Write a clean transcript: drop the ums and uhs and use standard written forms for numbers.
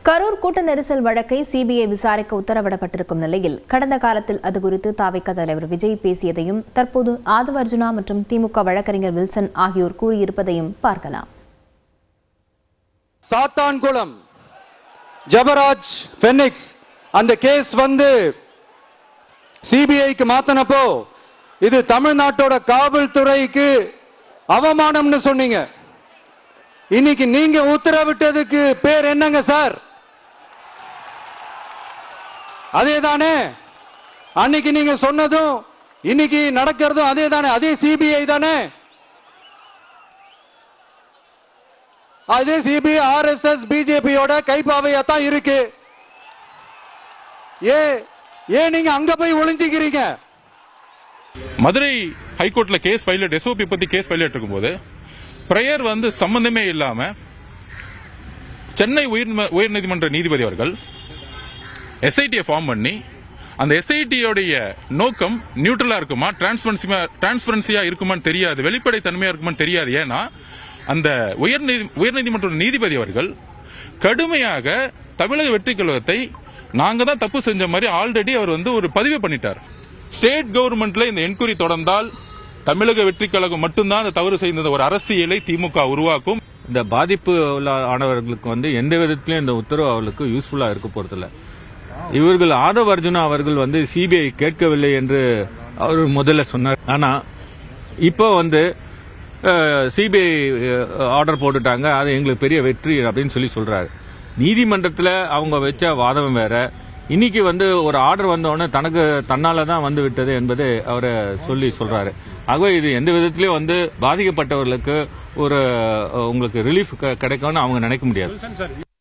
கரூர் கூட்ட நெரிசல் வழக்கை சிபிஐ விசாரிக்க உத்தரவிடப்பட்டிருக்கும் நிலையில் கடந்த காலத்தில் அது குறித்து தாவேகா தலைவர் விஜய் பேசியதையும் தற்போது ஆதவ அர்ஜுனா மற்றும் திமுக வழக்கறிஞர் வில்சன் ஆகியோர் கூறியிருப்பதையும் பார்க்கலாம். சாத்தான்குளம் ஜபராஜ் பெனிக்ஸ் அந்த கேஸ் சிபிஐக்கு மாத்தினப்போ இது தமிழ்நாட்டோட காவல்துறைக்கு அவமானம்னு சொன்னீங்க. இன்னைக்கு நீங்க உத்தரவிட்டதுக்கு பேர் என்னங்க சார்? அதேதானே அன்னைக்கு நீங்க சொன்னதும் இன்னைக்கு நடக்கிறதும் அதேதானே? அதே சிபிஐ தானே? அதே சிபிஐ ஆர்எஸ்எஸ் பிஜேபியோட கைப்பாவையா தான் இருக்கு. ஏன் நீங்க அங்க போய் ஒளிஞ்சிக்கிறீங்க? மதுரை ஹைகோர்ட்ல கேஸ் ஃபைல் எஸ்ஓபி பத்தி கேஸ் ஃபைல் இருக்கும்போது பிரேயர் சம்பந்தமே இல்லாம சென்னை உயர்நீதிமன்ற நீதிபதி அவர்கள் எஸ்ஐடியை ஃபார்ம் பண்ணி அந்த எஸ்ஐடியோடைய நோக்கம் நியூட்ரலா இருக்குமா, டிரான்ஸ்பரன்சியா இருக்குமான்னு தெரியாது, வெளிப்படை தன்மையா இருக்குமான்னு தெரியாது. ஏன்னா அந்த உயர்நீதிமன்ற நீதிபதி அவர்கள் கடுமையாக தமிழக வெற்றி கழகத்தை நாங்க தான் தப்பு செஞ்ச மாதிரி ஆல்ரெடி அவர் ஒரு பதிவு பண்ணிட்டார். ஸ்டேட் கவர்மெண்ட்ல இந்த என்கொயரி தொடர்ந்தால் தமிழக வெற்றி கழகம் மட்டும்தான் அந்த தவறு செய்த ஒரு அரசியலை திமுக உருவாக்கும். இந்த பாதிப்பு ஆனவர்களுக்கு எந்த விதத்திலும் இந்த உத்தரவு அவர்களுக்கு யூஸ்ஃபுல்லா இருக்க போறதில்ல. இவர்கள் ஆதவ அர்ஜுனா அவர்கள் சிபிஐ கேட்கவில்லை என்று அவர் முதல்ல சொன்னார். ஆனா இப்போ சிபிஐ ஆர்டர் போட்டுட்டாங்க, அது எங்களுக்கு பெரிய வெற்றி அப்படின்னு சொல்றாரு. நீதிமன்றத்தில் அவங்க வச்ச வாதம் வேற. இன்னைக்கு ஒரு ஆர்டர் வந்தோடனே தனக்கு தன்னாலதான் விட்டது என்பதை அவரை சொல்றாரு. ஆகவே இது எந்த விதத்திலயும் பாதிக்கப்பட்டவர்களுக்கு உங்களுக்கு ரிலீஃப் கிடைக்கும்னு அவங்க நினைக்க முடியாது.